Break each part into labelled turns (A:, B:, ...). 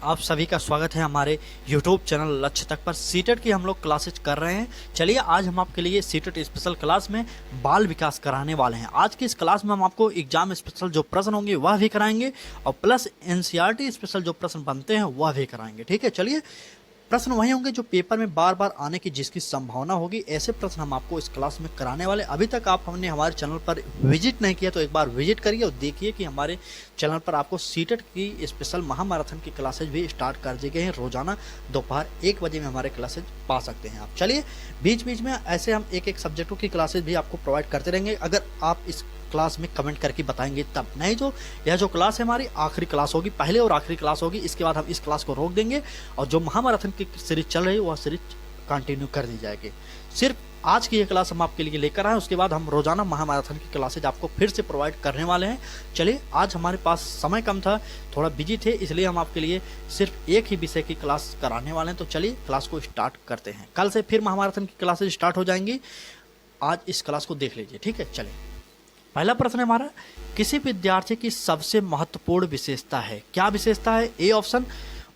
A: आप सभी का स्वागत है हमारे YouTube चैनल लक्ष्य तक पर। सीटेट की हम लोग क्लासेज कर रहे हैं। चलिए आज हम आपके लिए सीटेट स्पेशल क्लास में बाल विकास कराने वाले हैं। आज की इस क्लास में हम आपको एग्जाम स्पेशल जो प्रश्न होंगे वह भी कराएंगे और प्लस एनसीईआरटी स्पेशल जो प्रश्न बनते हैं वह भी कराएंगे। ठीक है, चलिए प्रश्न वही होंगे जो पेपर में बार बार आने की जिसकी संभावना होगी, ऐसे प्रश्न हम आपको इस क्लास में कराने वाले। अभी तक आप हमने हमारे चैनल पर विजिट नहीं किया तो एक बार विजिट करिए और देखिए कि हमारे चैनल पर आपको सीटेट की स्पेशल महामैराथन की क्लासेज भी स्टार्ट कर दिए गए हैं। रोजाना दोपहर 1 बजे में हमारे क्लासेज पा सकते हैं आप। चलिए बीच बीच में ऐसे हम एक सब्जेक्टों की क्लासेज भी आपको प्रोवाइड करते रहेंगे, अगर आप इस क्लास में कमेंट करके बताएंगे तब। नहीं तो यह जो क्लास है हमारी आखिरी क्लास होगी, पहले और आखिरी क्लास होगी। इसके बाद हम इस क्लास को रोक देंगे और जो महामैराथन की सीरीज चल रही है वह सीरीज कंटिन्यू कर दी जाएगी। सिर्फ आज की ये क्लास हम आपके लिए लेकर आए, उसके बाद हम रोजाना महामैराथन की क्लासेज आपको फिर से प्रोवाइड करने वाले हैं। चलिए आज हमारे पास समय कम था, थोड़ा बिजी थे, इसलिए हम आपके लिए सिर्फ एक ही विषय की क्लास कराने वाले हैं। तो चलिए क्लास को स्टार्ट करते हैं। कल से फिर महामैराथन की क्लासेज स्टार्ट हो जाएंगी। आज इस क्लास को देख लीजिए। ठीक है, चलिए पहला प्रश्न है हमारा, किसी विद्यार्थी की सबसे महत्वपूर्ण विशेषता है? क्या विशेषता है? ए ऑप्शन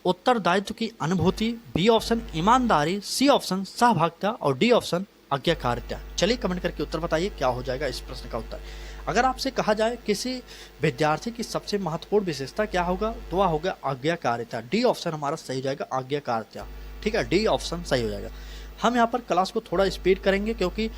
A: उत्तरदायित्व की अनुभूति, बी ऑप्शन ईमानदारी, सी ऑप्शन सहभागिता और डी ऑप्शन आज्ञाकारिता। चलिए कमेंट करके उत्तर बताइए क्या हो जाएगा इस प्रश्न का उत्तर। अगर आपसे कहा जाए किसी विद्यार्थी की सबसे महत्वपूर्ण विशेषता क्या होगा तो वह होगा आज्ञाकारिता। डी ऑप्शन हमारा सही हो जाएगा, आज्ञाकारिता। ठीक है, डी ऑप्शन सही हो जाएगा। हम यहाँ पर क्लास को थोड़ा स्पीड करेंगे क्योंकि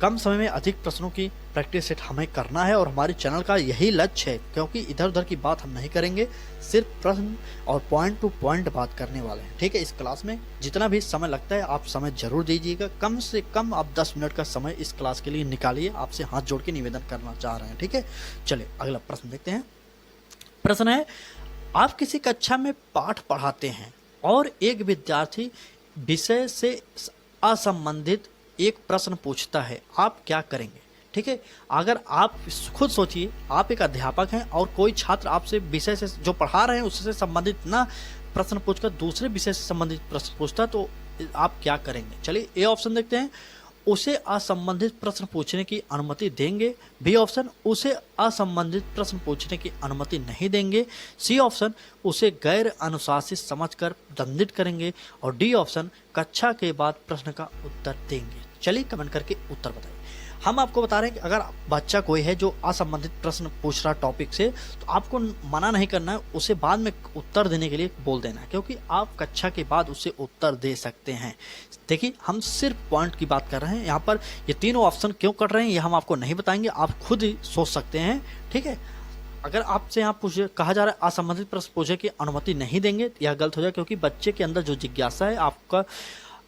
A: कम समय में अधिक प्रश्नों की प्रैक्टिस सेट हमें करना है और हमारे चैनल का यही लक्ष्य है, क्योंकि इधर उधर की बात हम नहीं करेंगे, सिर्फ प्रश्न और पॉइंट टू पॉइंट बात करने वाले हैं। ठीक है, इस क्लास में जितना भी समय लगता है आप समय जरूर दीजिएगा। कम से कम आप 10 मिनट का समय इस क्लास के लिए निकालिए, आपसे हाथ जोड़ के निवेदन करना चाह रहे हैं। ठीक है, चलिए अगला प्रश्न देखते हैं। प्रश्न है, आप किसी कक्षा में पाठ पढ़ाते हैं और एक विद्यार्थी विषय से असंबंधित एक प्रश्न पूछता है, आप क्या करेंगे? ठीक है, अगर आप खुद सोचिए, आप एक अध्यापक हैं और कोई छात्र आपसे विषय से जो पढ़ा रहे हैं उससे संबंधित ना प्रश्न पूछकर दूसरे विषय से संबंधित प्रश्न पूछता है तो आप क्या करेंगे? चलिए ए ऑप्शन देखते हैं, उसे असंबंधित प्रश्न पूछने की अनुमति देंगे। बी ऑप्शन उसे असंबंधित प्रश्न पूछने की अनुमति नहीं देंगे। सी ऑप्शन उसे गैर अनुशासित समझकर दंडित करेंगे और डी ऑप्शन कक्षा के बाद प्रश्न का उत्तर देंगे। चलिए कमेंट करके उत्तर बताइए। हम आपको बता रहे हैं कि अगर बच्चा कोई है जो असंबंधित प्रश्न पूछ रहा टॉपिक से तो आपको मना नहीं करना है, उसे बाद में उत्तर देने के लिए बोल देना है, क्योंकि आप कक्षा के बाद उसे उत्तर दे सकते हैं। देखिए हम सिर्फ पॉइंट की बात कर रहे हैं, यहाँ पर ये तीनों ऑप्शन क्यों कर रहे हैं ये हम आपको नहीं बताएंगे, आप खुद ही सोच सकते हैं। ठीक है, अगर आपसे यहाँ कहा जा रहा है असंबंधित प्रश्न पूछने की अनुमति नहीं देंगे, यह गलत हो जाए, क्योंकि बच्चे के अंदर जो जिज्ञासा है आपका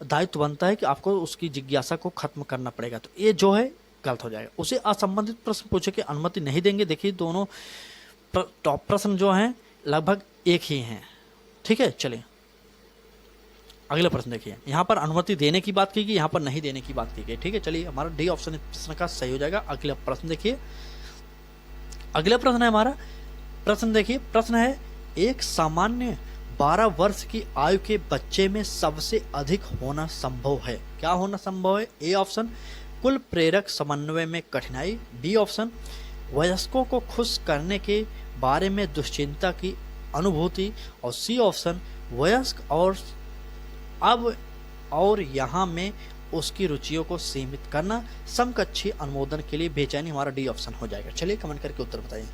A: दायित्व बनता है कि आपको उसकी जिज्ञासा को खत्म करना पड़ेगा, तो ये जो है गलत हो जाएगा। उसे असंबंधित प्रश्न पूछने की अनुमति नहीं देंगे। देखिए दोनों टॉप प्रश्न जो हैं लगभग एक ही हैं। ठीक है, चलिए अगला प्रश्न देखिए। यहाँ पर अनुमति देने की बात की गई, यहाँ पर नहीं देने की बात की गई। ठीक है, चलिए हमारा डी ऑप्शन इस प्रश्न का सही हो जाएगा। अगला प्रश्न देखिए। अगला प्रश्न है हमारा, प्रश्न देखिए, प्रश्न है, एक सामान्य 12 वर्ष की आयु के बच्चे में सबसे अधिक होना संभव है? क्या होना संभव है? ए ऑप्शन कुल प्रेरक समन्वय में कठिनाई, बी ऑप्शन वयस्कों को खुश करने के बारे में दुश्चिंता की अनुभूति और सी ऑप्शन वयस्क और यहाँ में उसकी रुचियों को सीमित करना, समकक्षी अनुमोदन के लिए बेचैनी। हमारा डी ऑप्शन हो जाएगा। चलिए कमेंट करके उत्तर बताइए।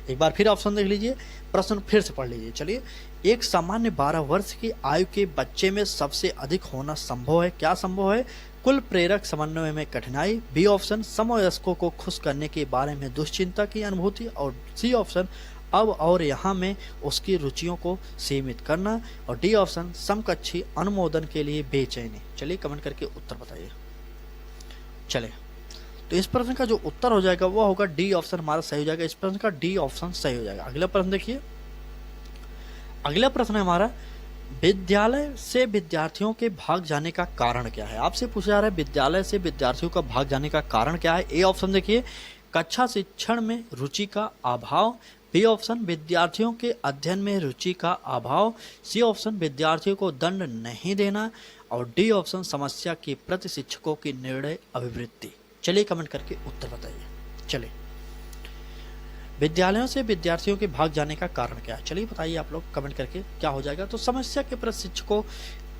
A: एक बार फिर ऑप्शन देख लीजिए, प्रश्न फिर से पढ़ लीजिए। चलिए, एक सामान्य 12 वर्ष की आयु के बच्चे में सबसे अधिक होना संभव है? क्या संभव है? कुल प्रेरक समन्वय में कठिनाई, बी ऑप्शन समवयस्कों को खुश करने के बारे में दुश्चिंता की अनुभूति और सी ऑप्शन अब और यहाँ में उसकी रुचियों को सीमित करना और डी ऑप्शन समकक्षी अनुमोदन के लिए बेचैनी। चलिए कमेंट करके उत्तर बताइए। चलिए तो इस प्रश्न का जो उत्तर हो जाएगा वो होगा डी ऑप्शन हमारा सही हो जाएगा। इस प्रश्न का डी ऑप्शन सही हो जाएगा। अगला प्रश्न देखिए। अगला प्रश्न है हमारा, विद्यालय से विद्यार्थियों के भाग जाने का कारण क्या है? आपसे पूछा जा रहा है विद्यालय से विद्यार्थियों का भाग जाने का कारण क्या है? ए ऑप्शन देखिए, कक्षा शिक्षण में रुचि का अभाव, बी ऑप्शन विद्यार्थियों के अध्ययन में रुचि का अभाव, सी ऑप्शन विद्यार्थियों को दंड नहीं देना और डी ऑप्शन समस्या के प्रति शिक्षकों की निर्णय अभिवृत्ति। चलिए कमेंट करके उत्तर बताइए। चलिए, विद्यालयों से विद्यार्थियों के भाग जाने का कारण क्या है? चलिए बताइए आप लोग कमेंट करके क्या हो जाएगा। तो समस्या के प्रशिक्षकों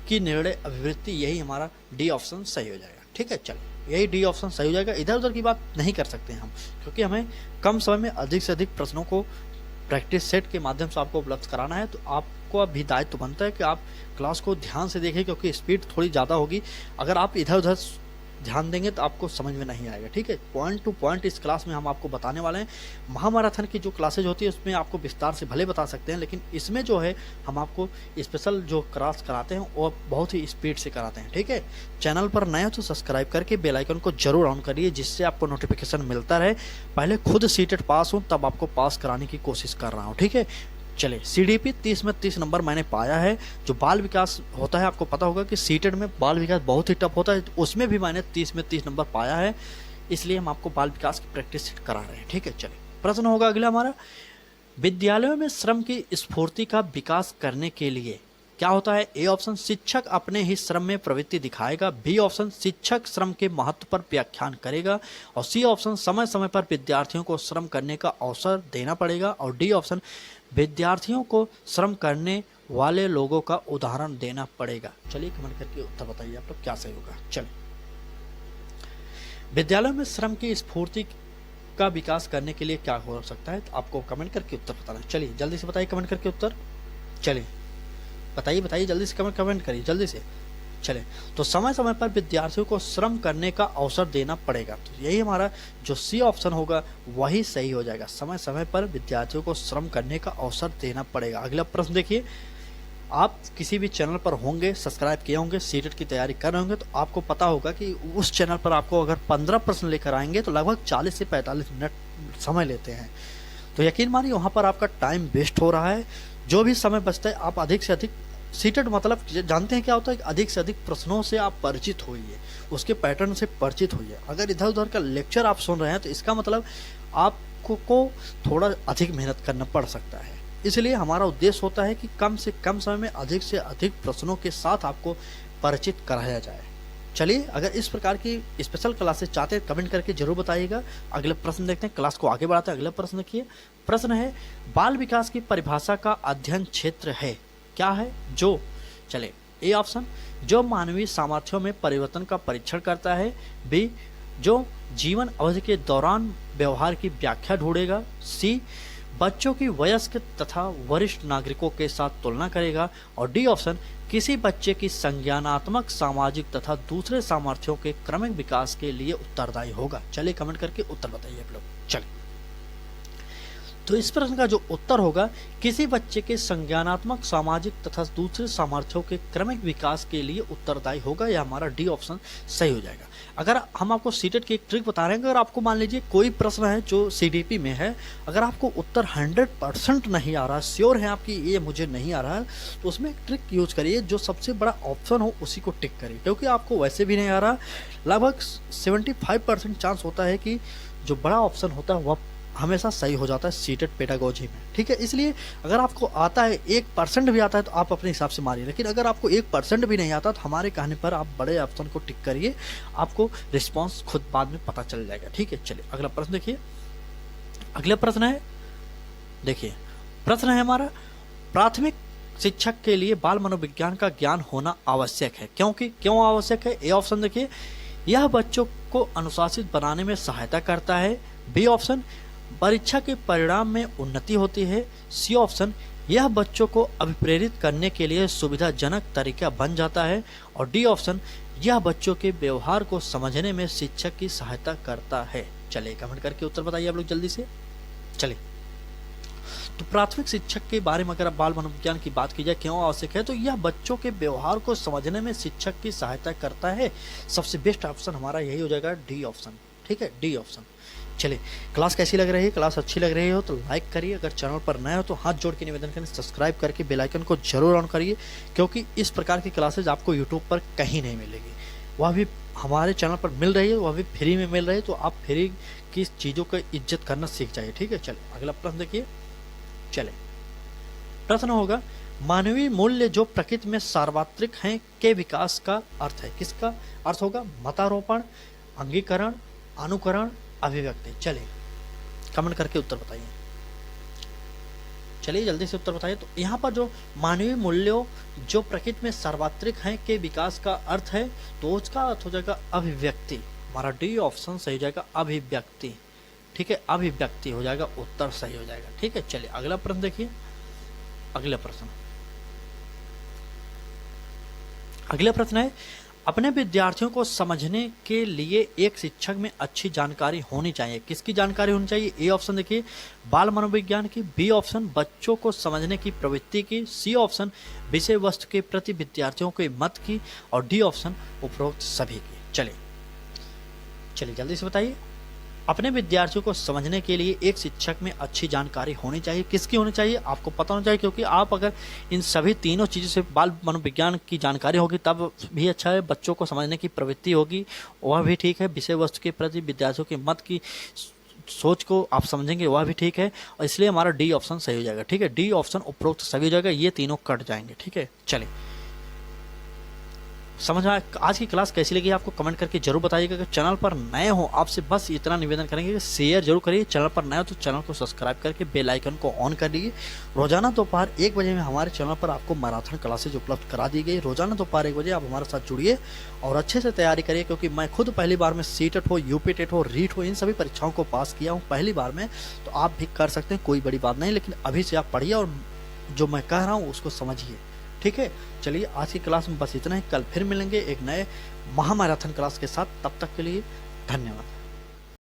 A: की निर्णय अभिवृत्ति, यही हमारा डी ऑप्शन सही हो जाएगा। ठीक है, चलिए यही डी ऑप्शन सही हो जाएगा। इधर उधर की बात नहीं कर सकते हैं हम, क्योंकि हमें कम समय में अधिक से अधिक प्रश्नों को प्रैक्टिस सेट के माध्यम से आपको उपलब्ध कराना है। तो आपको अभी दायित्व बनता है कि आप क्लास को ध्यान से देखें, क्योंकि स्पीड थोड़ी ज़्यादा होगी। अगर आप इधर उधर ध्यान देंगे तो आपको समझ में नहीं आएगा। ठीक है, पॉइंट टू पॉइंट इस क्लास में हम आपको बताने वाले हैं। महामैराथन की जो क्लासेज होती है उसमें आपको विस्तार से भले बता सकते हैं, लेकिन इसमें जो है हम आपको स्पेशल जो क्लास कराते हैं वो बहुत ही स्पीड से कराते हैं। ठीक है, चैनल पर नए हो तो सब्सक्राइब करके बेल आइकन को जरूर ऑन करिए, जिससे आपको नोटिफिकेशन मिलता रहे। पहले खुद सीटेट पास हूँ तब आपको पास कराने की कोशिश कर रहा हूँ। ठीक है, चलिए CDP 30 में 30 नंबर मैंने पाया है। जो बाल विकास होता है आपको पता होगा कि सीटेट में बाल विकास बहुत ही टफ होता है, तो उसमें भी मैंने 30 में 30 नंबर पाया है। इसलिए हम आपको बाल विकास की प्रैक्टिस करा रहे हैं। ठीक है, चलिए प्रश्न होगा अगला हमारा, विद्यालयों में श्रम की स्फूर्ति का विकास करने के लिए क्या होता है? ए ऑप्शन, शिक्षक अपने ही श्रम में प्रवृत्ति दिखाएगा। बी ऑप्शन, शिक्षक श्रम के महत्व पर व्याख्यान करेगा। और सी ऑप्शन, समय समय पर विद्यार्थियों को श्रम करने का अवसर देना पड़ेगा। और डी ऑप्शन, विद्यार्थियों को श्रम करने वाले लोगों का उदाहरण देना पड़ेगा। चलिए कमेंट करके उत्तर बताइए आप लोग क्या सही होगा। चलिए, विद्यालयों में श्रम की स्फूर्ति का विकास करने के लिए क्या हो सकता है? तो आपको कमेंट करके उत्तर बताना है। चलिए जल्दी से बताइए कमेंट करके उत्तर। चलिए बताइए जल्दी से कमेंट करिए जल्दी से। चले, तो समय समय पर विद्यार्थियों को श्रम करने का अवसर देना पड़ेगा। तो यही हमारा जो सी ऑप्शन होगा वही सही हो जाएगा। समय समय पर विद्यार्थियों को श्रम करने का अवसर देना पड़ेगा। अगला प्रश्न देखिए, आप किसी भी चैनल पर होंगे, सब्सक्राइब किए होंगे, सीटेट की तैयारी कर रहे होंगे, तो आपको पता होगा कि उस चैनल पर आपको अगर 15 प्रश्न लेकर आएंगे तो लगभग 40 से 45 मिनट समय लेते हैं। तो यकीन मानिए वहाँ पर आपका टाइम वेस्ट हो रहा है। जो भी समय बचता है आप अधिक से अधिक सीटेट मतलब जानते हैं क्या होता है, अधिक से अधिक प्रश्नों से आप परिचित होइए, उसके पैटर्न से परिचित होइए। अगर इधर उधर का लेक्चर आप सुन रहे हैं तो इसका मतलब आपको थोड़ा अधिक मेहनत करना पड़ सकता है। इसलिए हमारा उद्देश्य होता है कि कम से कम समय में अधिक से अधिक प्रश्नों के साथ आपको परिचित कराया जाए। चलिए, अगर इस प्रकार की स्पेशल क्लासेस चाहते हैं कमेंट करके जरूर बताइएगा। अगले प्रश्न देखते हैं, क्लास को आगे बढ़ाते हैं। अगला प्रश्न देखिए, प्रश्न है बाल विकास की परिभाषा का अध्ययन क्षेत्र है क्या है? जो चले, ए ऑप्शन, जो मानवीय सामर्थ्यों में परिवर्तन का परीक्षण करता है। बी, जो जीवन अवधि के दौरान व्यवहार की व्याख्या ढूंढेगा। सी, बच्चों की वयस्क तथा वरिष्ठ नागरिकों के साथ तुलना करेगा। और डी ऑप्शन, किसी बच्चे की संज्ञानात्मक, सामाजिक तथा दूसरे सामर्थ्यों के क्रमिक विकास के लिए उत्तरदायी होगा। चलिए कमेंट करके उत्तर बताइए आप लोग। चलिए, तो इस प्रश्न का जो उत्तर होगा, किसी बच्चे के संज्ञानात्मक, सामाजिक तथा दूसरे सामर्थ्यों के क्रमिक विकास के लिए उत्तरदायी होगा। यह हमारा डी ऑप्शन सही हो जाएगा। अगर हम आपको सीटेट की एक ट्रिक बता रहे हैं, अगर आपको मान लीजिए कोई प्रश्न है जो CDP में है, अगर आपको उत्तर 100% नहीं आ रहा, श्योर है आपकी ये मुझे नहीं आ रहा है, तो उसमें एक ट्रिक यूज करिए, जो सबसे बड़ा ऑप्शन हो उसी को टिक करिए। क्योंकि आपको वैसे भी नहीं आ रहा, लगभग 75% चांस होता है कि जो बड़ा ऑप्शन होता है वह हमेशा सही हो जाता है सीटेट पेडागोजी में। ठीक है, इसलिए अगर आपको आता है 1% भी आता है तो आप अपने हिसाब से मारिए, लेकिन अगर आपको 1% भी नहीं आता तो हमारे कहने पर आप बड़े ऑप्शन को टिक करिए, आपको रिस्पांस खुद बाद में पता चल जाएगा। ठीक है, चलिए अगला प्रश्न देखिए। अगला प्रश्न है, देखिए प्रश्न है हमारा, प्राथमिक शिक्षक के लिए बाल मनोविज्ञान का ज्ञान होना आवश्यक है। क्यों आवश्यक है? ए ऑप्शन देखिए, यह बच्चों को अनुशासित बनाने में सहायता करता है। बी ऑप्शन, परीक्षा के परिणाम में उन्नति होती है। सी ऑप्शन, यह बच्चों को अभिप्रेरित करने के लिए सुविधाजनक तरीका बन जाता है। और डी ऑप्शन, यह बच्चों के व्यवहार को समझने में शिक्षक की सहायता करता है। चलिए कमेंट करके उत्तर बताइए आप लोग जल्दी से। चलिए, तो प्राथमिक शिक्षक के बारे में अगर बाल मनोविज्ञान की बात की जाए क्यों आवश्यक है, तो यह बच्चों के व्यवहार को समझने में शिक्षक की सहायता करता है। सबसे बेस्ट ऑप्शन हमारा यही हो जाएगा, डी ऑप्शन। ठीक है, डी ऑप्शन। चलिए, क्लास कैसी लग रही है? क्लास अच्छी लग रही हो तो लाइक करिए, अगर चैनल पर नए हो तो हाथ जोड़ के निवेदन करें, सब्सक्राइब करके बेल आइकन को जरूर ऑन करिए, क्योंकि इस प्रकार की क्लासेज आपको यूट्यूब पर कहीं नहीं मिलेगी। वह भी हमारे चैनल पर मिल रही है, वह भी फ्री में मिल रही है, तो आप फ्री की चीज़ों का इज्जत करना सीख जाइए। ठीक है, चलिए अगला प्रश्न देखिए। चले, प्रश्न होगा, मानवीय मूल्य जो प्रकृति में सार्वत्रिक हैं के विकास का अर्थ है। किसका अर्थ होगा? मतारोपण, अंगीकरण, अनुकरण, अभिव्यक्ति। चलिए कमेंट करके उत्तर बताइए। चलिए जल्दी से उत्तर बताइए। तो यहाँ पर जो मानवीय मूल्यों जो प्रकृति में सार्वत्रिक हैं के विकास का अर्थ है, तो उसका अर्थ हो जाएगा अभिव्यक्ति। हमारा डी ऑप्शन सही हो जाएगा, अभिव्यक्ति। ठीक है, अभिव्यक्ति हो जाएगा, उत्तर सही हो जाएगा। ठीक है, चलिए अगला प्रश्न देखिए। अगला प्रश्न है, अपने विद्यार्थियों को समझने के लिए एक शिक्षक में अच्छी जानकारी होनी चाहिए। किसकी जानकारी होनी चाहिए? ए ऑप्शन देखिए, बाल मनोविज्ञान की, बी ऑप्शन बच्चों को समझने की प्रवृत्ति की, सी ऑप्शन विषय वस्तु के प्रति विद्यार्थियों के मत की, और डी ऑप्शन उपरोक्त सभी की। चलिए जल्दी से बताइए। अपने विद्यार्थियों को समझने के लिए एक शिक्षक में अच्छी जानकारी होनी चाहिए। किसकी होनी चाहिए? आपको पता होना चाहिए, क्योंकि आप अगर इन सभी तीनों चीज़ों से बाल मनोविज्ञान की जानकारी होगी तब भी अच्छा है, बच्चों को समझने की प्रवृत्ति होगी वह भी ठीक है, विषय वस्तु के प्रति विद्यार्थियों के मत की सोच को आप समझेंगे वह भी ठीक है, और इसलिए हमारा डी ऑप्शन सही हो जाएगा। ठीक है, डी ऑप्शन उपरोक्त सभी हो जाएगा, ये तीनों कट जाएंगे। ठीक है, चलिए समझ में आज की क्लास कैसी लगी आपको कमेंट करके जरूर बताइएगा। अगर चैनल पर नए हो आपसे बस इतना निवेदन करेंगे कि शेयर जरूर करिए। चैनल पर नए हो तो चैनल को सब्सक्राइब करके बेल आइकन को ऑन कर लीजिए। रोजाना दोपहर 1 बजे में हमारे चैनल पर आपको मैराथन क्लासेज उपलब्ध करा दी गई। रोजाना दोपहर 1 बजे आप हमारे साथ जुड़िए और अच्छे से तैयारी करिए, क्योंकि मैं खुद पहली बार में सीटेट हो, यूपी टेट हो, रीट हो, इन सभी परीक्षाओं को पास किया हूँ पहली बार में। तो आप भी कर सकते हैं, कोई बड़ी बात नहीं, लेकिन अभी से आप पढ़िए और जो मैं कह रहा हूँ उसको समझिए। ठीक है, चलिए आज की क्लास में बस इतना ही। कल फिर मिलेंगे एक नए महामैराथन क्लास के साथ। तब तक के लिए धन्यवाद।